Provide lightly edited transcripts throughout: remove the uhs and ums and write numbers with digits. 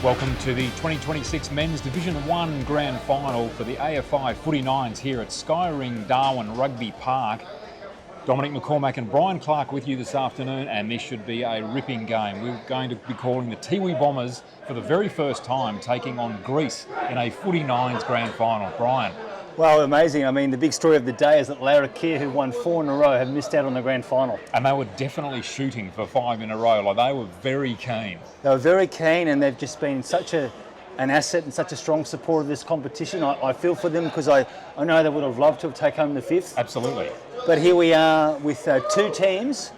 Welcome to the 2026 Men's Division 1 Grand Final for the AFI Footy Nines here at Skyring, Darwin Rugby Park. Dominic McCormack and Brian Clark with you this afternoon, and this should be a ripping game. We're going to be calling the Tiwi Bombers for the very first time taking on Greece in a Footy Nines Grand Final. Brian. Well, amazing. I mean, the big story of the day is that Larrakia, who won 4 in a row, have missed out on the grand final. And they were definitely shooting for 5 in a row. Like, they were very keen. They were very keen, and they've just been such an asset and such a strong support of this competition. I feel for them because I know they would have loved to have taken home the 5th. Absolutely. But here we are with 2 teams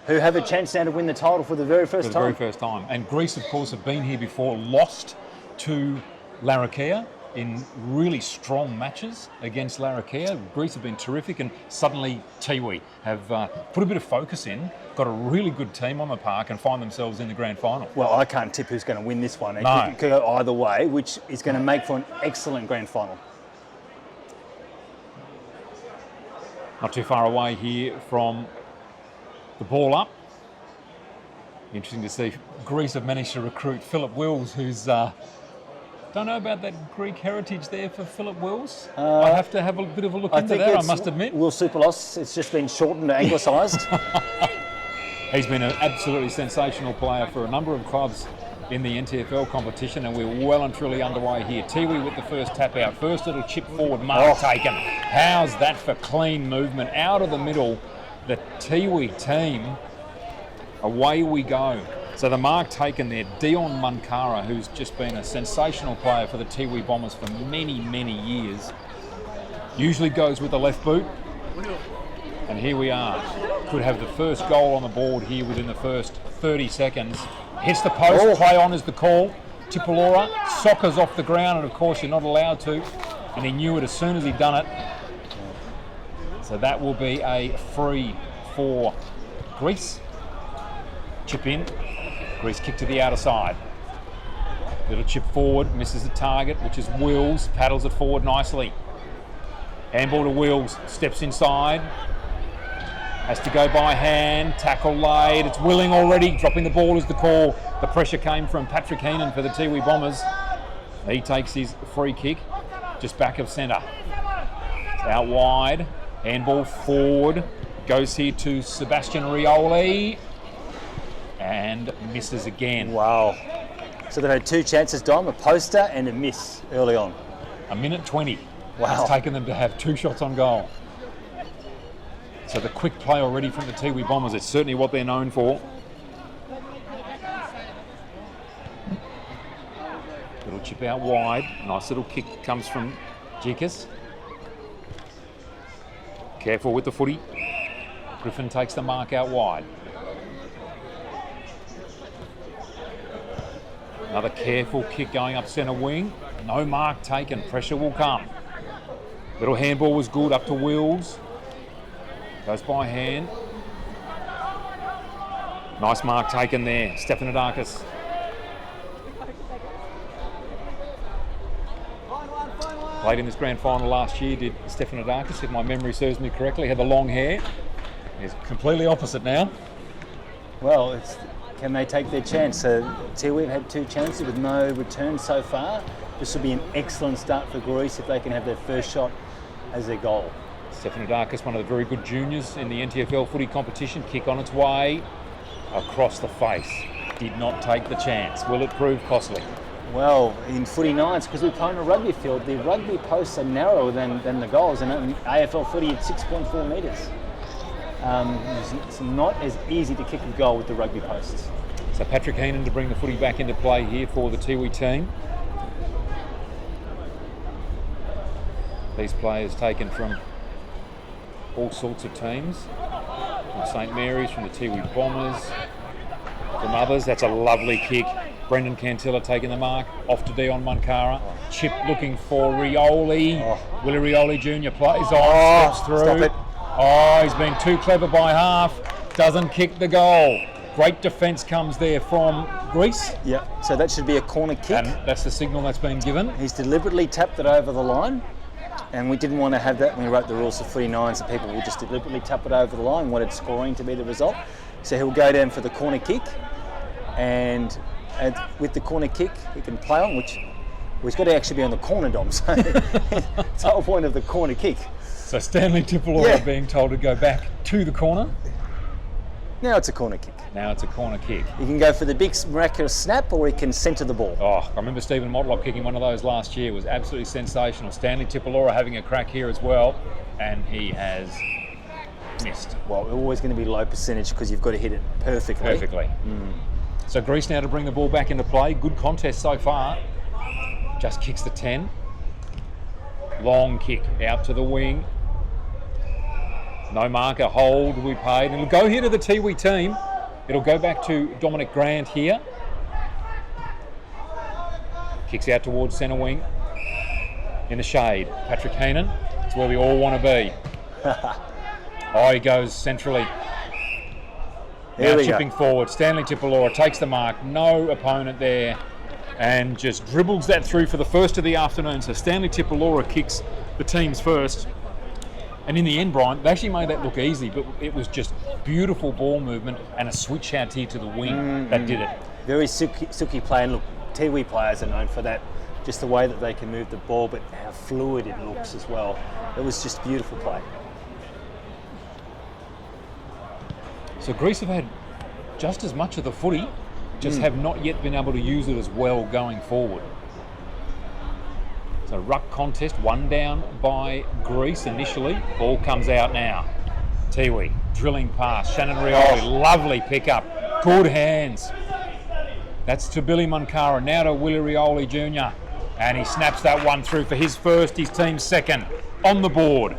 who have a chance now to win the title for the very first time. For the very first time. And Greece, of course, have been here before, lost to Larrakia in really strong matches against Larrakia. Greece have been terrific, and suddenly Tiwi have put a bit of focus in, got a really good team on the park and find themselves in the grand final. Well, I can't tip who's going to win this one. It No. could go either way, which is going to make for an excellent grand final. Not too far away here from the ball up. Interesting to see Greece have managed to recruit Philip Wills, who's don't know about that Greek heritage there for Philip Wills. I have to have a bit of a look into that, I must admit. Will Superlos, it's just been shortened and anglicised. He's been an absolutely sensational player for a number of clubs in the NTFL competition, and we're well and truly underway here. Tiwi with the first tap out. First little chip forward, mark taken. How's that for clean movement? Out of the middle, the Tiwi team. Away we go. So the mark taken there, Dion Munkara, who's just been a sensational player for the Tiwi Bombers for many, many years. Usually goes with the left boot. And here we are. Could have the first goal on the board here within the first 30 seconds. Hits the post, play on is the call. Tipalora, soccers off the ground, and of course you're not allowed to. And he knew it as soon as he'd done it. So that will be a free for Greece. Chip in. Greece kick to the outer side. Little chip forward, misses the target, which is Wills, paddles it forward nicely. Handball to Wills, steps inside. Has to go by hand, tackle laid, it's Willing already, dropping the ball is the call. The pressure came from Patrick Heenan for the Tiwi Bombers. He takes his free kick, just back of centre. Out wide, handball forward, goes here to Sebastian Rioli. And misses again. Wow. So they've had 2 chances, Dom, a poster and a miss early on. A minute 20. Wow. It's taken them to have 2 shots on goal. So the quick play already from the Tiwi Bombers, it's certainly what they're known for. Little chip out wide. Nice little kick comes from Jikas. Careful with the footy. Griffin takes the mark out wide. Another careful kick going up centre wing. No mark taken. Pressure will come. Little handball was good up to Wills. Goes by hand. Nice mark taken there. Stefanidakis. Played in this grand final last year, did Stefanidakis, if my memory serves me correctly. Had the long hair. He's completely opposite now. Well, can they take their chance? So Tiwi have had 2 chances with no return so far. This will be an excellent start for Greece if they can have their first shot as their goal. Stefanidakis, one of the very good juniors in the NTFL footy competition. Kick on its way across the face. Did not take the chance. Will it prove costly? Well, in Footy Nines, because we play on a rugby field, the rugby posts are narrower than the goals, and in AFL footy it's 6.4 metres. It's not as easy to kick a goal with the rugby posts. So Patrick Heenan to bring the footy back into play here for the Tiwi team. These players taken from all sorts of teams. From St Mary's, from the Tiwi Bombers, from others. That's a lovely kick. Brendan Cantilla taking the mark. Off to Dion Munkara. Chip looking for Rioli. Willie Rioli Jr. plays on, steps through. Stop it. Oh, he's been too clever by half. Doesn't kick the goal. Great defence comes there from Greece. Yeah, so that should be a corner kick. And that's the signal that's been given. He's deliberately tapped it over the line. And we didn't want to have that when we wrote the rules for Footy Nines, that people would just deliberately tap it over the line, wanted scoring to be the result. So he'll go down for the corner kick, and And with the corner kick, he can play on, which he's got to actually be on the corner, Dom. So it's the whole point of the corner kick. So Stanley Tipalora being told to go back to the corner. Now it's a corner kick. Now it's a corner kick. He can go for the big miraculous snap, or he can centre the ball. Oh, I remember Stephen Motlop kicking one of those last year. It was absolutely sensational. Stanley Tipalora having a crack here as well, and he has missed. Well, we're always going to be low percentage because you've got to hit it perfectly. Perfectly. So Greece now to bring the ball back into play. Good contest so far. Just kicks the 10. Long kick out to the wing. No marker, hold, we paid. And it'll go here to the Tiwi team. It'll go back to Dominic Grant here. Kicks out towards centre wing. In the shade, Patrick Heenan. It's where we all want to be. Oh, he goes centrally. Now chipping forward. Stanley Tipalora takes the mark. No opponent there. And just dribbles that through for the first of the afternoon. So Stanley Tipalora kicks the team's first. And in the end, Brian, they actually made that look easy, but it was just beautiful ball movement and a switch out here to the wing that did it. Very silky play. And look, Tiwi players are known for that. Just the way that they can move the ball, but how fluid it looks as well. It was just beautiful play. So Greece have had just as much of the footy, just have not yet been able to use it as well going forward. So ruck contest, one down by Greece initially. Ball comes out now. Tiwi, drilling pass. Shannon Rioli, lovely pickup. Good hands. That's to Billy Munkara, now to Willie Rioli Jr. And he snaps that one through for his first, his team's second. On the board.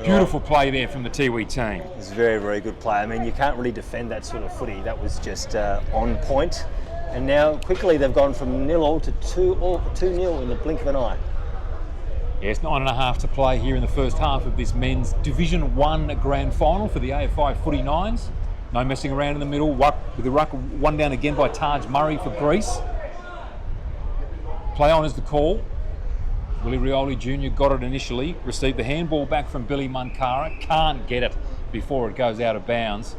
Beautiful play there from the Tiwi team. It's a very, very good play. I mean, you can't really defend that sort of footy. That was just on point. And now, quickly, they've gone from 0-all to 2-0 in the blink of an eye. Yes, 9.5 to play here in the first half of this men's Division 1 Grand Final for the AFI Footy Nines. No messing around in the middle. With the ruck, one down again by Taj Murray for Greece. Play on is the call. Willie Rioli Jr. got it initially, received the handball back from Billy Munkara, can't get it before it goes out of bounds.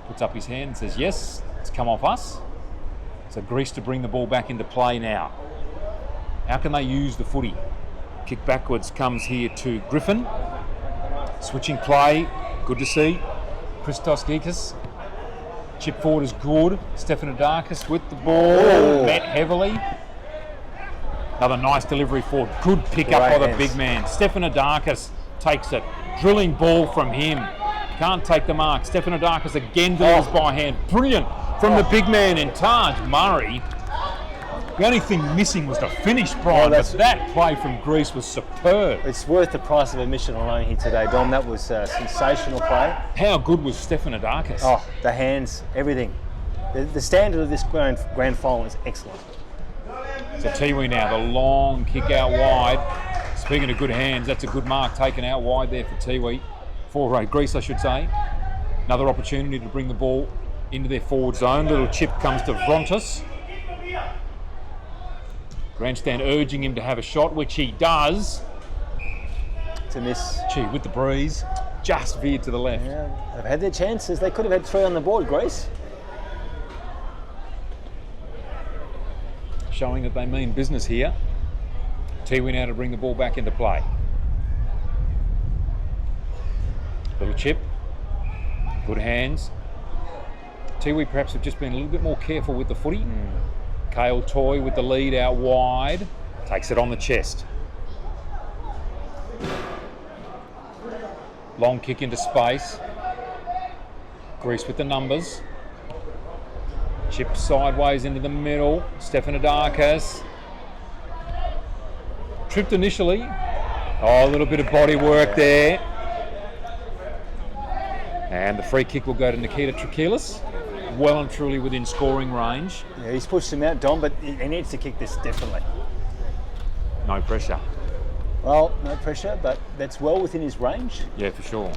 Puts up his hand and says, yes, it's come off us. So Greece to bring the ball back into play now. How can they use the footy? Kick backwards comes here to Griffin. Switching play, good to see. Christos Gekas. Chip forward is good. Stefanidakis with the ball, met heavily. Another nice delivery forward. Good pick up by the big man. Stefanidakis takes it. Drilling ball from him. Can't take the mark. Stefanidakis again delivers by hand. Brilliant from the big man in Taj Murray. The only thing missing was the finish, Brian, but that play from Greece was superb. It's worth the price of admission alone here today, Dom. That was a sensational play. How good was Stefanidakis? Oh, the hands, everything. The standard of this grand final is excellent. So Tiwi now, the long kick out wide. Speaking of good hands, that's a good mark taken out wide there for Tiwi. For Greece, I should say. Another opportunity to bring the ball into their forward zone. Little chip comes to Vrontas. Grandstand urging him to have a shot, which he does. To miss. Gee, with the breeze, just veered to the left. Yeah, they've had their chances. They could have had 3 on the board, Greece. Showing that they mean business here. Tiwi now to bring the ball back into play. Little chip. Good hands. Tiwi perhaps have just been a little bit more careful with the footy. Cale Toy with the lead out wide. Takes it on the chest. Long kick into space. Greece with the numbers. Chip sideways into the middle. Stefanidakis. Tripped initially. Oh, a little bit of body work there. And the free kick will go to Nikita Trikilis. Well and truly within scoring range. Yeah, he's pushed him out, Dom, but he needs to kick this definitely. No pressure. Well, no pressure, but that's well within his range. Yeah, for sure.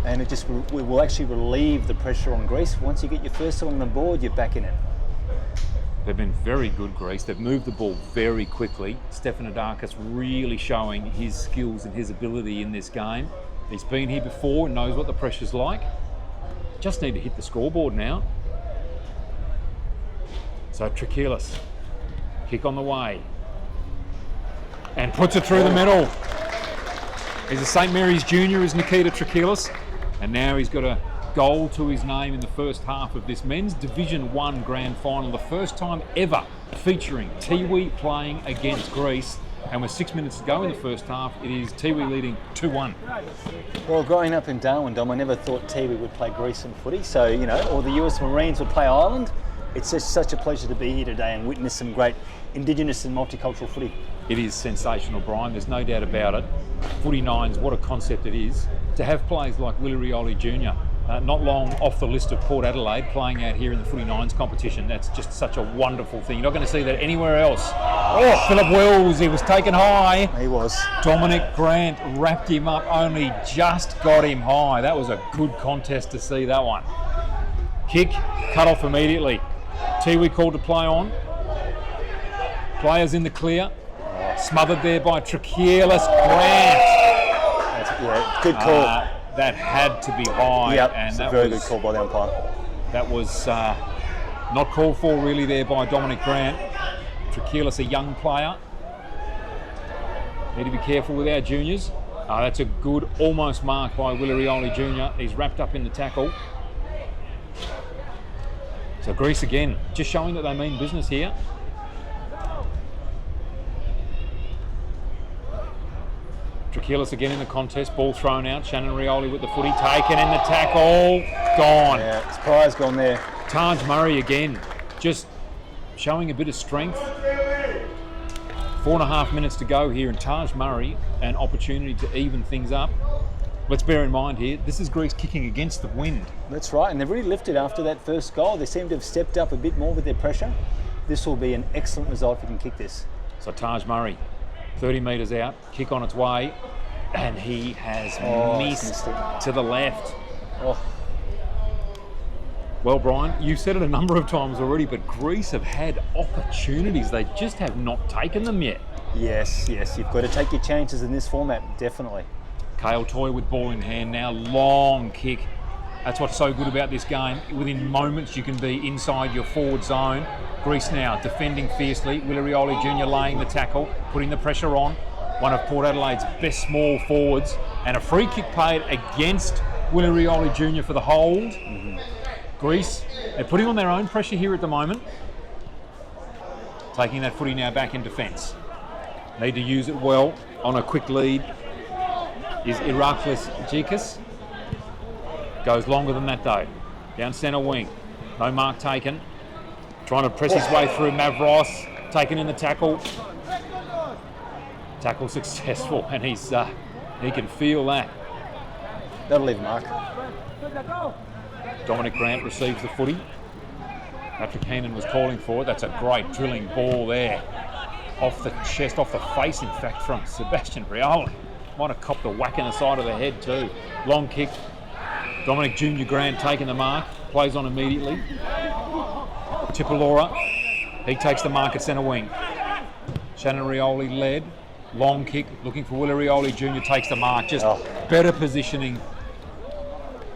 And it just will actually relieve the pressure on Greece. Once you get your first on the board, you're back in it. They've been very good, Greece. They've moved the ball very quickly. Stefanidakis really showing his skills and his ability in this game. He's been here before and knows what the pressure's like. Just need to hit the scoreboard now. So Trachelis, kick on the way. And puts it through the middle. He's a St. Mary's junior, is Nikita Trachelis. And now he's got a goal to his name in the first half of this men's Division 1 Grand Final. The first time ever featuring Tiwi playing against Greece. And with 6 minutes to go in the first half, it is Tiwi leading 2-1. Well, growing up in Darwin, Dom, I never thought Tiwi would play Greece in footy. So, you know, or the US Marines would play Ireland. It's just such a pleasure to be here today and witness some great Indigenous and multicultural footy. It is sensational, Brian. There's no doubt about it. Footy Nines, what a concept it is. To have players like Willie Rioli Jr., not long off the list of Port Adelaide, playing out here in the Footy Nines competition. That's just such a wonderful thing. You're not going to see that anywhere else. Oh, Philip Wills, he was taken high. He was. Dominic Grant wrapped him up, only just got him high. That was a good contest to see, that one. Kick, cut off immediately. Tiwi called to play on. Players in the clear. Smothered there by Trachelis Grant. Yeah, good call. That had to be high. Yep, and it's that a very was, good call by the umpire. That was not called for really there by Dominic Grant. Trachelis, a young player. Need to be careful with our juniors. That's a good almost mark by Willie Rioli Jr. He's wrapped up in the tackle. So Greece again, just showing that they mean business here. Trachelis again in the contest, ball thrown out. Shannon Rioli with the footy, taken in the tackle, gone. Yeah, his prize gone there. Taj Murray again, just showing a bit of strength. 4.5 minutes to go here, and Taj Murray, an opportunity to even things up. Let's bear in mind here, this is Greece kicking against the wind. That's right, and they've really lifted after that first goal. They seem to have stepped up a bit more with their pressure. This will be an excellent result if you can kick this. So Taj Murray, 30 metres out, kick on its way, and he has missed it to the left. Oh. Well, Brian, you've said it a number of times already, but Greece have had opportunities. They just have not taken them yet. Yes, you've got to take your chances in this format, definitely. Kale Toy with ball in hand now, long kick. That's what's so good about this game. Within moments you can be inside your forward zone. Greece now defending fiercely. Willie Rioli Jr. laying the tackle, putting the pressure on. One of Port Adelaide's best small forwards. And a free kick paid against Willie Rioli Jr. for the hold. Greece, they're putting on their own pressure here at the moment. Taking that footy now back in defence. Need to use it well on a quick lead. Is Iraklis Gikas. Goes longer than that though. Down centre wing. No mark taken. Trying to press his way through Mavros. Taken in the tackle. Tackle successful, and he can feel that. That'll leave a mark. Dominic Grant receives the footy. Patrick Heenan was calling for it. That's a great drilling ball there. Off the chest, off the face in fact, from Sebastian Rioli. Might have copped a whack in the side of the head too. Long kick. Dominic Junior Grant taking the mark. Plays on immediately. Tipalora. He takes the mark at centre wing. Shannon Rioli led. Long kick. Looking for Willie Rioli Jr. Takes the mark. Just better positioning.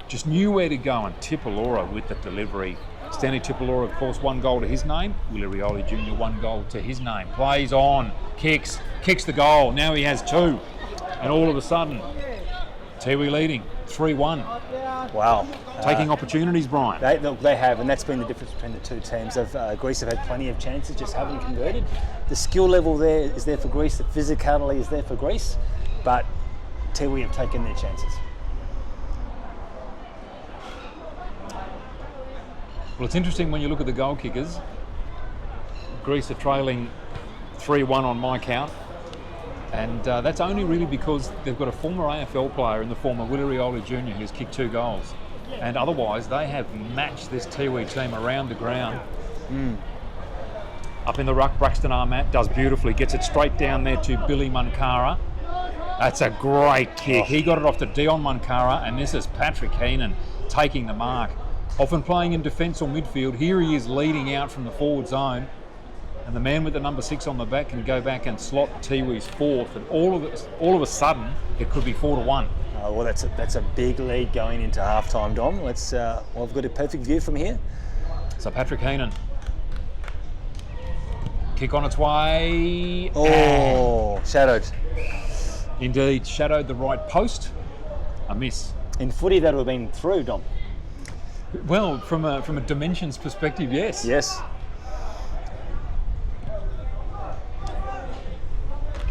Just knew where to go, and Tipalora with the delivery. Stanley Tipalora, of course, 1 goal to his name. Willie Rioli Jr. 1 goal to his name. Plays on. Kicks the goal. Now he has 2. And all of a sudden, Tiwi leading 3-1. Wow. Taking opportunities, Brian. They have, and that's been the difference between the two teams. Greece have had plenty of chances, just haven't converted. The skill level there is there for Greece, the physicality is there for Greece, but Tiwi have taken their chances. Well, it's interesting when you look at the goal kickers. Greece are trailing 3-1 on my count. And that's only really because they've got a former AFL player in the form of Willie Rioli Jr. who's kicked 2 goals. And otherwise, they have matched this Tiwi team around the ground. Up in the ruck, Braxton Armat does beautifully, gets it straight down there to Billy Munkara. That's a great kick. He got it off to Dion Munkara, and this is Patrick Heenan taking the mark. Often playing in defence or midfield, here he is leading out from the forward zone. And the man with the number 6 on the back can go back and slot Tiwi's 4th, and all of a sudden it could be 4-1. Well, that's a big lead going into half-time, Dom. I've got a perfect view from here. So Patrick Heenan Kick on its way. Oh, shadowed. Indeed, shadowed the right post. A miss. In footy, that would have been through, Dom. Well, from a dimensions perspective, yes. Yes.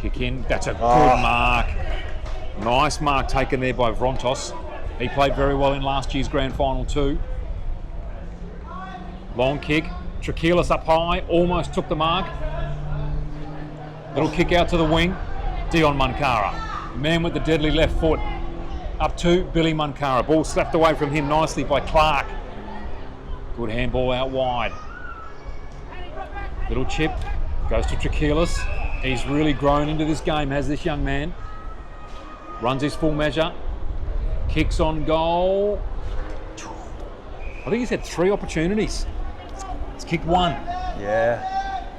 Kick in. That's a good mark. Nice mark taken there by Vrontos. He played very well in last year's grand final too. Long kick. Trachelis up high. Almost took the mark. Little kick out to the wing. Dion Munkara. Man with the deadly left foot. Up to Billy Munkara. Ball slapped away from him nicely by Clark. Good handball out wide. Little chip. Goes to Trachelis. He's really grown into this game, has this young man. Runs his full measure. Kicks on goal. I think he's had 3 opportunities. He's kicked 1. Yeah.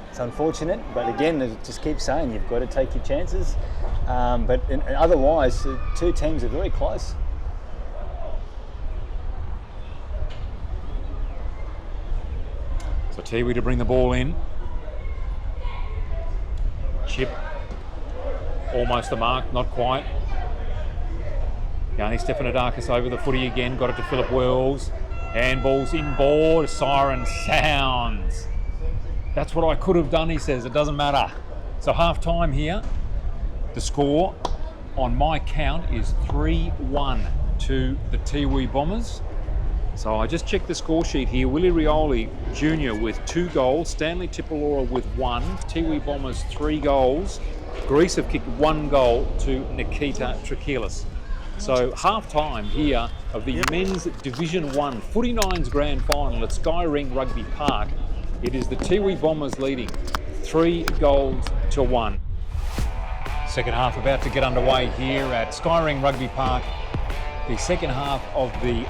It's unfortunate, but again, I just keep saying you've got to take your chances. But otherwise, the 2 teams are very close. So Tiwi to bring the ball in. Chip. Almost the mark, not quite. Yanni Stefanidakis over the footy again, got it to Philip Wells. Handballs inboard, siren sounds. That's what I could have done, he says, it doesn't matter. So half time here, the score on my count is 3-1 to the Tiwi Bombers. So I just checked the score sheet here. Willie Rioli Jr. with 2 goals, Stanley Tipalora with 1, Tiwi Bombers 3 goals. Greece have kicked 1 goal to Nikita Trachelis. So half-time here of the Men's Division 1 Footy Nines Grand Final at Skyring Rugby Park. It is the Tiwi Bombers leading 3 goals to 1. Second half about to get underway here at Skyring Rugby Park. The second half of the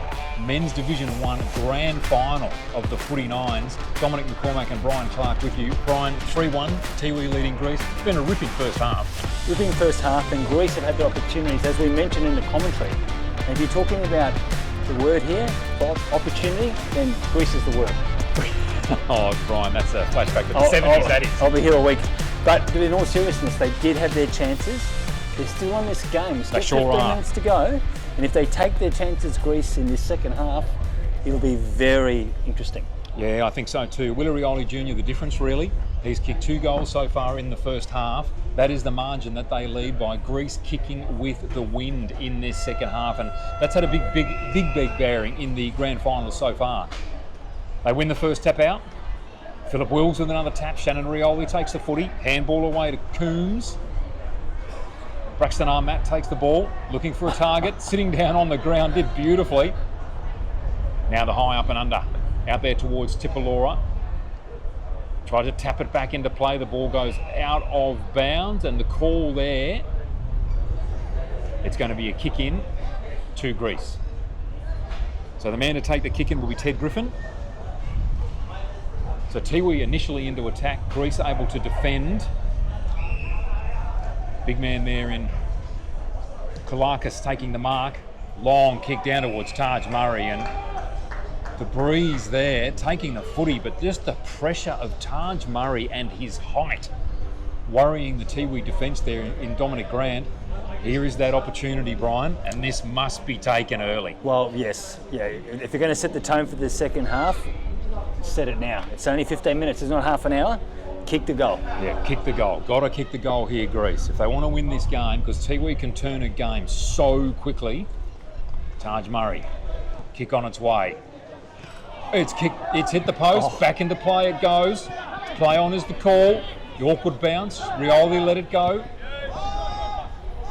Men's Division 1 Grand Final of the Footy Nines. Dominic McCormack and Brian Clark with you. Brian, 3-1, Tiwi leading Greece. It's been a ripping first half. Ripping first half, and Greece have had the opportunities, as we mentioned in the commentary. And if you're talking about the word here, opportunity, then Greece is the word. Oh, Brian, that's a flashback to the 70s, that is. I'll be here all week. But in all seriousness, they did have their chances. They're still on this game. There's still 15 minutes to go. And if they take their chances, Greece, in this second half, it'll be very interesting. Yeah, I think so too. Willie Rioli Jr., the difference really. He's kicked 2 goals so far in the first half. That is the margin that they lead by. Greece kicking with the wind in this second half, and that's had a big bearing in the grand final so far. They win the first tap out. Philip Wills with another tap. Shannon Rioli takes the footy. Handball away to Coombs. Braxton Armat takes the ball, looking for a target, sitting down on the ground, did beautifully. Now the high up and under, out there towards Tipalora. Tried to tap it back into play, the ball goes out of bounds, and the call there, it's going to be a kick in to Greece. So the man to take the kick in will be Ted Griffin. So Tiwi initially into attack, Greece able to defend. Big man there in Kalakis taking the mark. Long kick down towards Taj Murray, and the breeze there taking the footy, but just the pressure of Taj Murray and his height worrying the Tiwi defence there in Dominic Grant. Here is that opportunity, Brian, and this must be taken early. Well, yes. Yeah. If you're going to set the tone for the second half, set it now. It's only 15 minutes, it's not half an hour. Kick the goal. Yeah, kick the goal. Got to kick the goal here, Greece. If they want to win this game, because Tiwi can turn a game so quickly. Taj Murray, kick on its way. It's hit the post, back into play it goes. Play on is the call. The awkward bounce, Rioli let it go.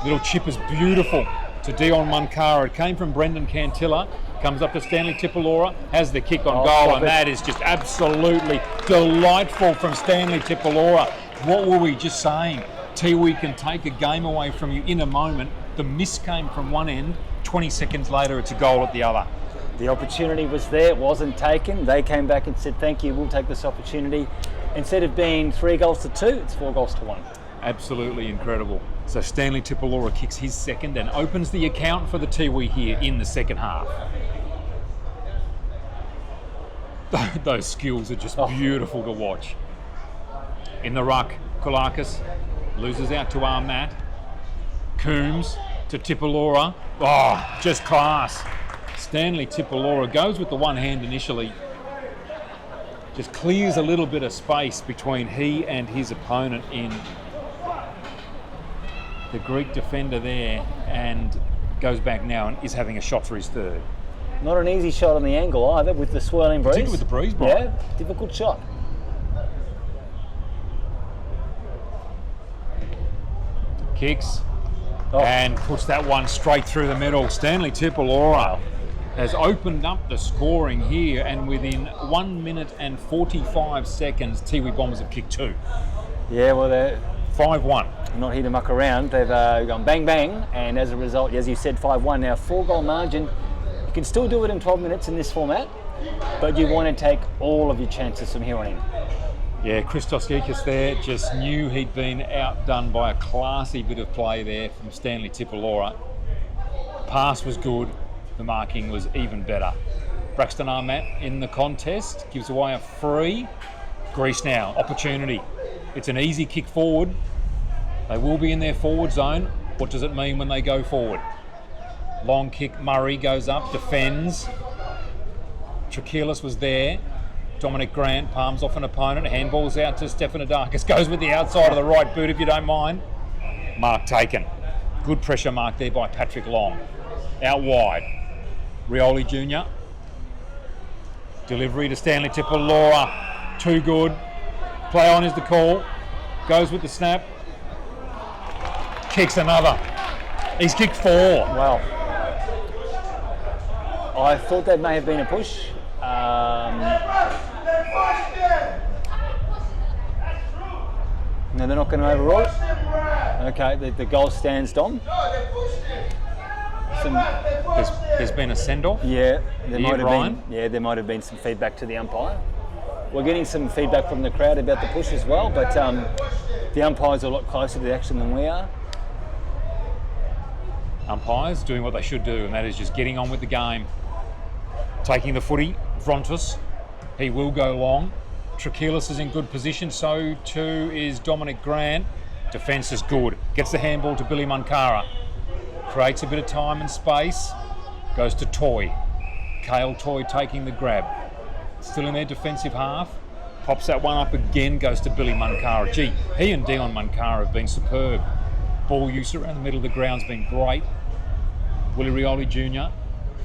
Little chip is beautiful to Dion Munkara. It came from Brendan Cantilla. Comes up to Stanley Tipalora, has the kick on goal, and that is just absolutely delightful from Stanley Tipalora. What were we just saying? Tiwi can take a game away from you in a moment. The miss came from one end, 20 seconds later it's a goal at the other. The opportunity was there, it wasn't taken. They came back and said, thank you, we'll take this opportunity. Instead of being 3 goals to 2, it's 4 goals to 1. Absolutely incredible. So Stanley Tipalora kicks his second and opens the account for the Tiwi here in the second half. Those skills are just beautiful to watch. In the ruck, Koulakis loses out to Armat. Coombs to Tipalora. Oh, just class. Stanley Tipalora goes with the one hand initially. Just clears a little bit of space between he and his opponent in the Greek defender there, and goes back now and is having a shot for his third. Not an easy shot on the angle either with the swirling breeze. Particularly with the breeze, Brian. Yeah, difficult shot. Kicks and puts that one straight through the middle. Stanley Tipalora has opened up the scoring here, and within 1 minute and 45 seconds, Tiwi Bombers have kicked 2. Yeah, well, they're 5-1. not here to muck around. They've gone bang bang, and as a result, as you said, 5-1. Now, 4-goal margin. You can still do it in 12 minutes in this format, but you want to take all of your chances from here on in. Yeah, Christos Gekas there just knew he'd been outdone by a classy bit of play there from Stanley Tipalora. Pass was good, the marking was even better. Braxton Armat in the contest, gives away a free. Greece now, opportunity. It's an easy kick forward. They will be in their forward zone. What does it mean when they go forward? Long kick, Murray goes up, defends. Trachelis was there. Dominic Grant palms off an opponent, handballs out to Stefanidakis, goes with the outside of the right boot if you don't mind. Mark taken. Good pressure mark there by Patrick Long. Out wide. Rioli Jr. Delivery to Stanley Tipalora. Too good. Play on is the call. Goes with the snap. Kicks another. He's kicked 4. Wow. I thought that may have been a push. No, they're not going to overrule it. Okay, the goal stands, Dom. There's been a send-off. Yeah, there Yeah, might have Brian? been. Yeah, there might have been some feedback to the umpire. We're getting some feedback from the crowd about the push as well, but the umpires are a lot closer to the action than we are. Umpires doing what they should do, and that is just getting on with the game. Taking the footy, Frontis. He will go long. Trachelis is in good position, so too is Dominic Grant. Defence is good. Gets the handball to Billy Munkara. Creates a bit of time and space. Goes to Toy. Cale Toy taking the grab. Still in their defensive half. Pops that one up again, goes to Billy Munkara. Gee, he and Dion Munkara have been superb. Ball use around the middle of the ground's been great. Willie Rioli Jr.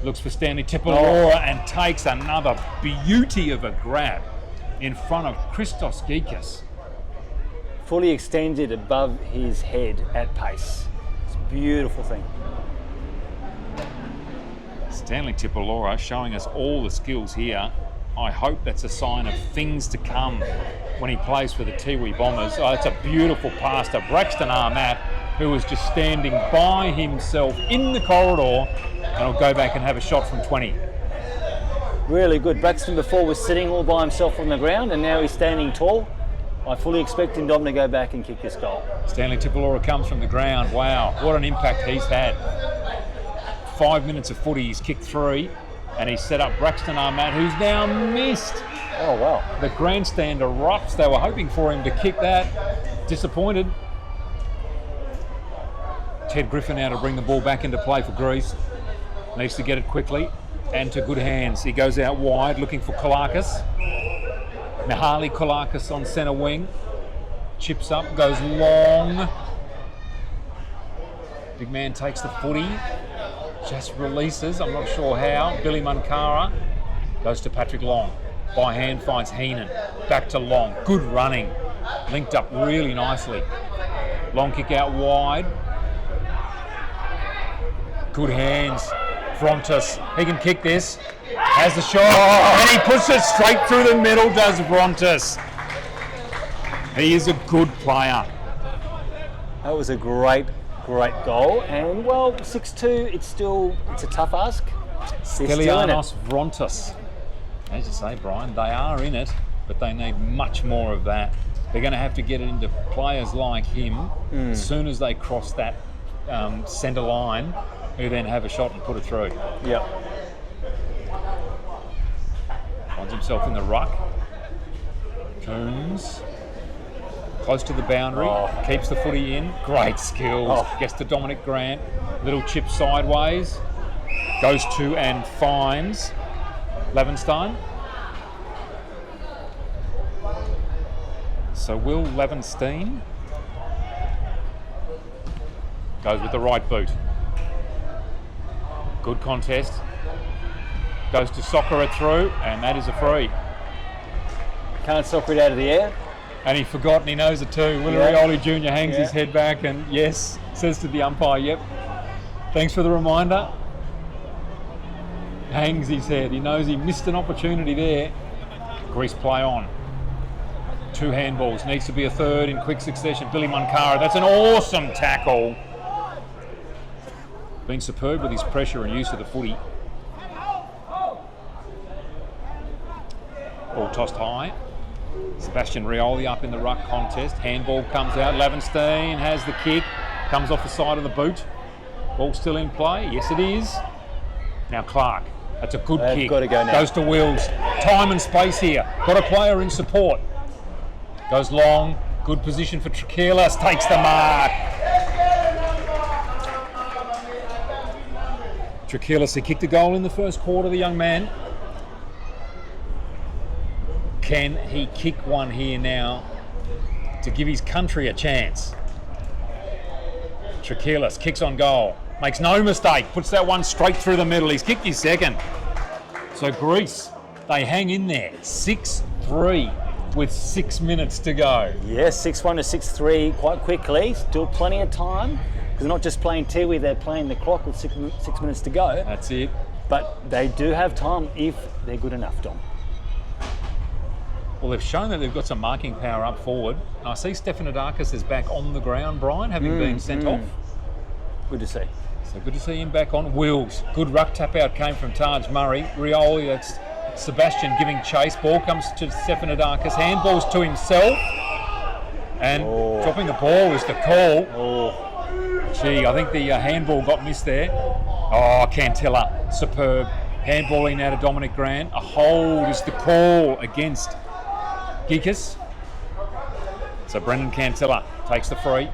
looks for Stanley Tipalora and takes another beauty of a grab in front of Christos Gekas. Fully extended above his head at pace. It's a beautiful thing. Stanley Tipalora showing us all the skills here. I hope that's a sign of things to come when he plays for the Tiwi Bombers. Oh, it's a beautiful pass to Braxton Armat, who was just standing by himself in the corridor, and will go back and have a shot from 20. Really good. Braxton before was sitting all by himself on the ground, and now he's standing tall. I fully expect Dom to go back and kick this goal. Stanley Tipalora comes from the ground. Wow, what an impact he's had. 5 minutes of footy, he's kicked 3, and he's set up Braxton Armat, who's now missed. Oh, wow. The grandstand erupts. They were hoping for him to kick that. Disappointed. Ted Griffin now to bring the ball back into play for Greece. Needs to get it quickly and to good hands. He goes out wide looking for Koulakis. Mihaly Koulakis on centre wing. Chips up, goes long. Big man takes the footy. Just releases, I'm not sure how. Billy Munkara goes to Patrick Long. By hand finds Heenan. Back to Long. Good running. Linked up really nicely. Long kick out wide. Good hands. Frontis, he can kick this. Has the shot, and he puts it straight through the middle, does Frontis. He is a good player. That was a great goal. And, well, 6-2, it's a tough ask. Stelianos Frontis. As you say, Brian, they are in it, but they need much more of that. They're going to have to get it into players like him as soon as they cross that centre line, who then have a shot and put it through. Yep. Finds himself in the ruck. Coombs. close to the boundary, keeps the footy in. Great skills. Gets to Dominic Grant. Little chip sideways. Goes to and finds Levenstein. So Will Levenstein goes with the right boot. Good contest. Goes to soccer it through, and that is a free. Can't soccer it out of the air. And he forgot, and he knows it too. Willie Rioli Jr. hangs his head back and yes, says to the umpire, yep, thanks for the reminder. Hangs his head. He knows he missed an opportunity there. Grease play on. 2 handballs. Needs to be a third in quick succession. Billy Munkara. That's an awesome tackle. Been superb with his pressure and use of the footy. Ball tossed high. Sebastian Rioli up in the ruck contest. Handball comes out. Levenstein has the kick. Comes off the side of the boot. Ball still in play. Yes, it is. Now Clark. That's a good kick. Got to go now. Goes to Wills. Time and space here. Got a player in support. Goes long. Good position for Trachelis. Takes the mark. Trachelis, he kicked a goal in the first quarter, the young man. Can he kick one here now to give his country a chance? Trachelis kicks on goal. Makes no mistake. Puts that one straight through the middle. He's kicked his second. So Greece, they hang in there. 6-3 with 6 minutes to go. Yes, 6-1 to 6-3 quite quickly. Still plenty of time. Because they're not just playing Tiwi, they're playing the clock with 6 minutes to go. That's it. But they do have time if they're good enough, Dom. Well, they've shown that they've got some marking power up forward. I see Stefanidakis is back on the ground, Brian, having been sent off. Good to see. So good to see him back on. Wills, good ruck tap out came from Taj Murray. Rioli, that's Sebastian giving chase. Ball comes to Stefanidakis. Handballs to himself. And dropping the ball is the call. Gee, I think the handball got missed there. Cantilla, superb. Handballing now to Dominic Grant. A hold is the call against Geekus. So Brendan Cantilla takes the free.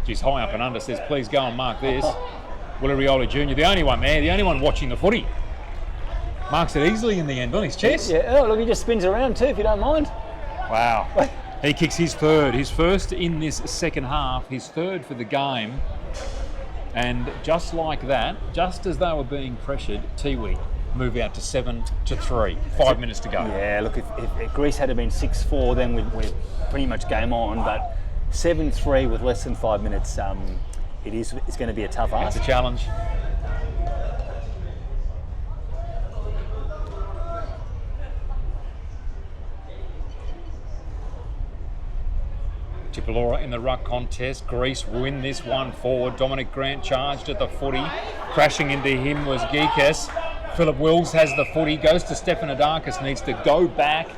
She's high up and under, says, please go and mark this. Willie Rioli Jr., the only one, man, the only one watching the footy. Marks it easily in the end on his chest. Yeah, look, he just spins around too, if you don't mind. Wow. He kicks his third, his first in this second half, his third for the game. And just like that, just as they were being pressured, Tiwi move out to 7-3. 5 minutes to go. Yeah, look, if Greece had been 6-4, then we're pretty much game on. But 7-3 with less than 5 minutes, it's going to be a tough ask. It's a challenge. Tipalora in the ruck contest. Greece win this one forward. Dominic Grant charged at the footy. Crashing into him was Geekus. Philip Wills has the footy. Goes to Stefanidakis. Needs to go back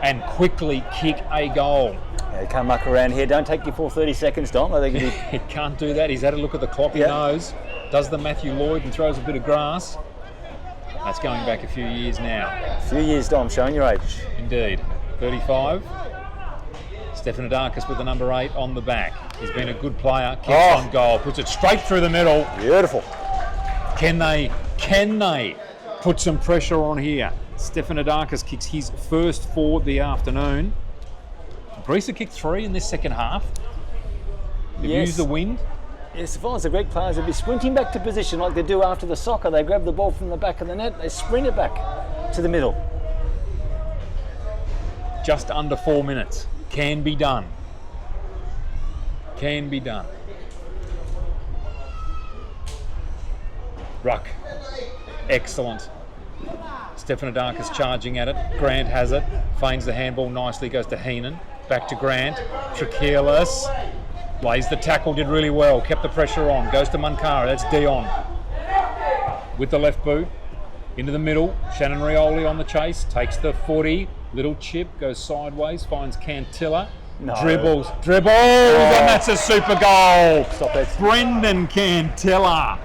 and quickly kick a goal. Yeah, you can't muck around here. Don't take your full 30 seconds, Dom. I think he can't do that. He's had a look at the clock. He knows. Does the Matthew Lloyd and throws a bit of grass. That's going back a few years now. A few years, Dom, showing your age. Indeed. 35. Stefanidakis with the number 8 on the back. He's been a good player. Kicks on goal. Puts it straight through the middle. Beautiful. Can they put some pressure on here? Stefanidakis kicks his first for the afternoon. Greece kicked 3 in this second half. They've used the wind. Yes, if I was the Greek players, they'd be sprinting back to position like they do after the soccer. They grab the ball from the back of the net, they sprint it back to the middle. Just under 4 minutes. Can be done. Can be done. Ruck. Excellent. Stefanidakis charging at it. Grant has it. Feigns the handball nicely. Goes to Heenan. Back to Grant. Trachelis. Lays the tackle. Did really well. Kept the pressure on. Goes to Munkara. That's Dion. With the left boot. Into the middle. Shannon Rioli on the chase. Takes the footy. Little chip. Goes sideways. Finds Cantilla. No. Dribbles. And that's a super goal. Stop it. Brendan Cantilla.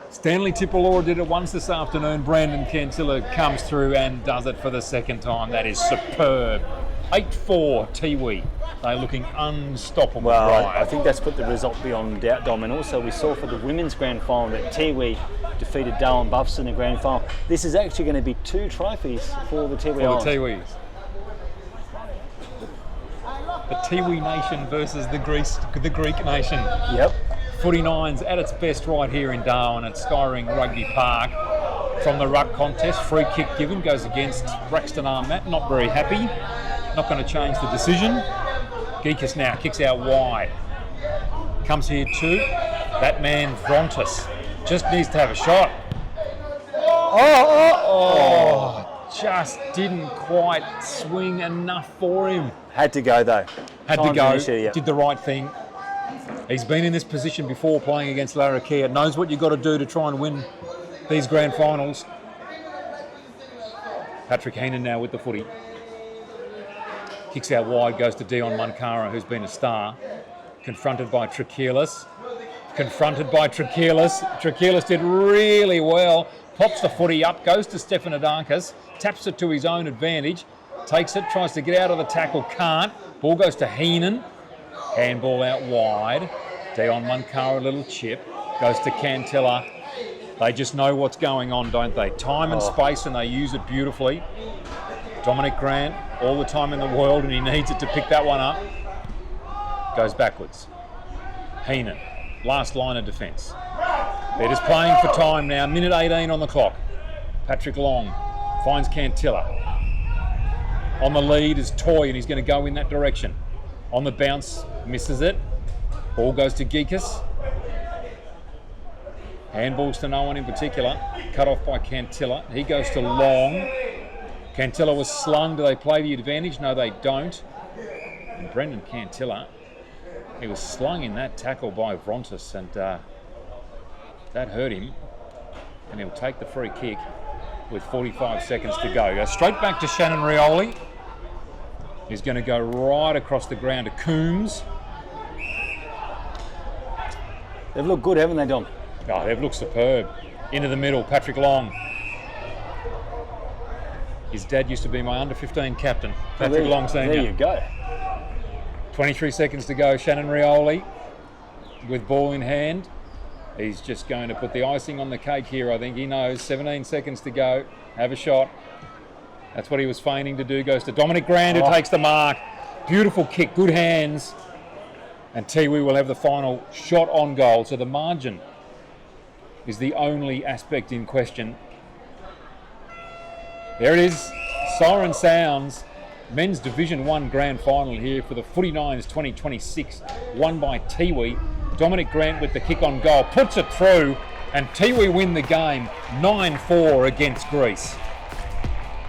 Stanley Tipalora did it once this afternoon. Brandon Cantilla comes through and does it for the second time. That is superb. 8-4 Tiwi. They're looking unstoppable. Well, right? I think that's put the result beyond doubt, Dom. And also we saw for the women's grand final that Tiwi defeated Darwin Buffs in the grand final. This is actually going to be 2 trophies for the Tiwi For the Islands. Tiwis. The Tiwi nation versus the Greek nation. Yep. Footy Nine's at its best right here in Darwin at Skyring Rugby Park. From the ruck contest, free kick given, goes against Braxton Armat, not very happy. Not going to change the decision. Geekus now kicks out wide. Comes here too. That man Vrontis just needs to have a shot. Just didn't quite swing enough for him. Had to go though. Had Time to go, finish here, yeah. did the right thing. He's been in this position before playing against Larrakia, knows what you've got to do to try and win these grand finals. Patrick Heenan now with the footy. Kicks out wide, goes to Dion Munkara, who's been a star. Confronted by Trachelis. Trachelis did really well. Pops the footy up, goes to Stefan Adankas, taps it to his own advantage, takes it, tries to get out of the tackle, can't. Ball goes to Heenan. Handball out wide. Dion Munkara, a little chip. Goes to Cantilla. They just know what's going on, don't they? Time and space, and they use it beautifully. Dominic Grant, all the time in the world, and he needs it to pick that one up. Goes backwards. Heenan, last line of defence. They're just playing for time now. Minute 18 on the clock. Patrick Long finds Cantilla. On the lead is Toy, and he's going to go in that direction. On the bounce, misses it. Ball goes to Geekus. Handballs to no one in particular. Cut off by Cantilla. He goes to Long. Cantilla was slung. Do they play the advantage? No, they don't. And Brendan Cantilla, he was slung in that tackle by Vrontis, and that hurt him. And he'll take the free kick with 45 seconds to go. Goes straight back to Shannon Rioli. He's going to go right across the ground to Coombs. They've looked good, haven't they, Dom? Oh, they've looked superb. Into the middle, Patrick Long. His dad used to be my under-15 captain, Patrick Long Senior. There you go. 23 seconds to go, Shannon Rioli with ball in hand. He's just going to put the icing on the cake here, I think. He knows. 17 seconds to go. Have a shot. That's what he was feigning to do. Goes to Dominic Grand, who takes the mark. Beautiful kick, good hands. And Tiwi will have the final shot on goal. So the margin is the only aspect in question. There it is. Siren sounds. Men's Division 1 Grand Final here for the Footy Nines 2026. Won by Tiwi. Dominic Grant with the kick on goal. Puts it through. And Tiwi win the game 9-4 against Greece.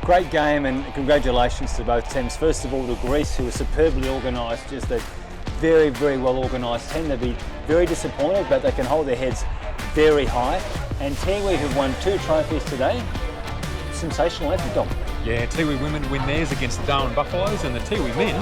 Great game, and congratulations to both teams. First of all, to Greece, who were superbly organised, just a very, very well organised team. They'll be very disappointed, but they can hold their heads very high. And Tiwi, who've won 2 trophies today, sensational effort, Dom. Yeah, Tiwi women win theirs against the Darwin Buffaloes, and the Tiwi men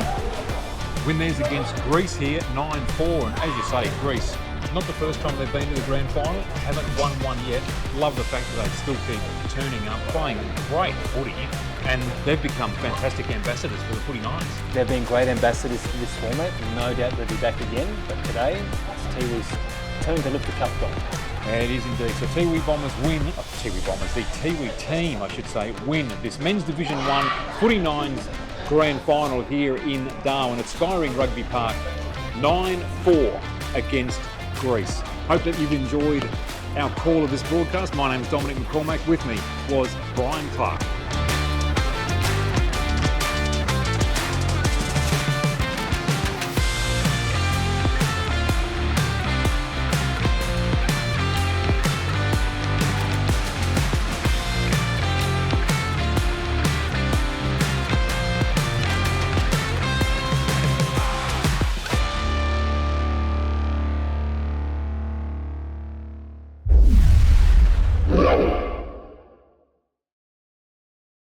win theirs against Greece here 9-4. And as you say, Greece, not the first time they've been to the grand final, haven't won one yet. Love the fact that they still keep turning up, playing great footy, and they've become fantastic ambassadors for the Footy Nines. They've been great ambassadors for this format, no doubt they'll be back again, but today it's Tiwi's turn to lift the cup, Dom. Yeah, it is indeed. So Tiwi Bombers win, the Tiwi team, I should say, win this Men's Division 1 Footy Nines Grand Final here in Darwin at Skyring Rugby Park, 9-4 against Greece. Hope that you've enjoyed our call of this broadcast. My name's Dominic McCormack. With me was Brian Clark.